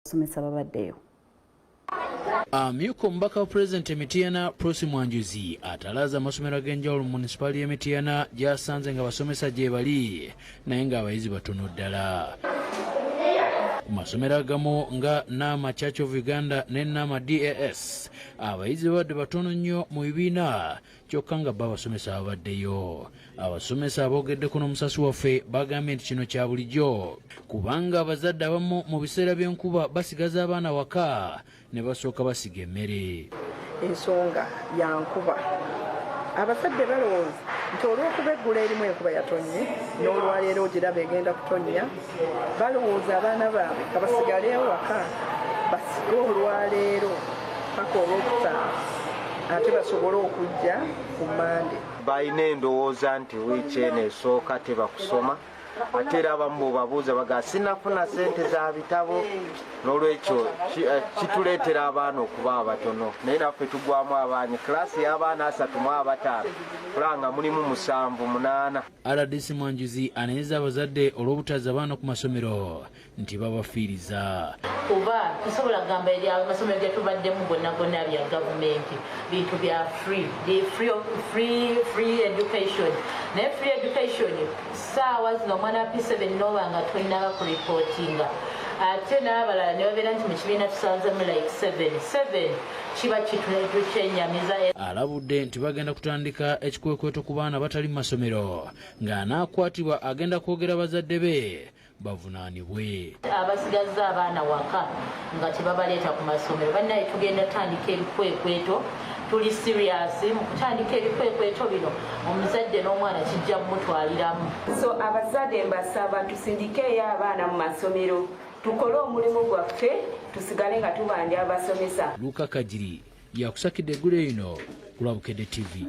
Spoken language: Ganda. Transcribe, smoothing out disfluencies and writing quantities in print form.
Somesa babaddeyo. Amyuka omubaka wa Pulezidenti Mityana Prosi Mwanjuzi atalaza amasomero ag'enjawulo mu munisipali y'e Mityana gy'asanze nga basomesa gye bali naye ng'abayizi batono ddala. Ku masomero agamu nga Nama Church of Uganda ne Nama DAS abayizi babadde batono nnyo mu bibiina kyokka nga abasomesa babaddeyo. Abasomesa aboogeddeko n'omusasi waffe bagambye nti kino kya bulijjo kubanga abazadde abamu mu biseera by'enkuba basigaza abaana waka ne basooka basiga emmere. Ensonga ya nkuba abazadde balowooza nti olw'okuba eggula erimu enkuba yatonye n'olwaleero ogiraba egenda kutonnya balowooza abaana baabwe nga basigale waka basige olwaleero paka olwokutaano ate basobole okujja ku Mande. Balina endowooza nti wiiki eno esooka tebakusoma ate era abamu bw'obabuuza baga sinafuna ssente za bitabo n'olwekyo kituleetera abaana okuba abatono naye naffe tugwamu abaanyi kilaasi y'abaana 35 kulanga mulimu 7-8. RDC Mwanjuzi anenyeza abazadde olw'obutazza abaana ku masomero nti babafiiriza. Kuba tusobola kugamba eri amasomero ge tubaddemu gonna bya gavumenti bintu bya free education naye free education saawa zino omwana wa P7 n'obanga tolinaba ku reportinga ate n'abalala ne babeera nti mu kibiina tusanzemu like 7 kiba kitundu kyenyamiza. Alabudde nti bagenda kutandika ekikwekweeto ku baana batali mu masomero ng'anaakwatibwa agenda kwogera bazadde be bavunaanibwe. Abasigazza abaana waka nga tebabaleeta ku masomero bannaye tugenda tandika ebikwekweeto. Tuli serious mu kutandika ebikwekweeto bino omuzadde n'omwana kijja mutwaliramu. So abazadde mbasaba tusindikeeyo abaana mu masomero tukole omulimu gwaffe tusigale nga tubanja abasomesa. Luka Kajiri yakusakidde eggulu eno ku lwa Bukedde TV.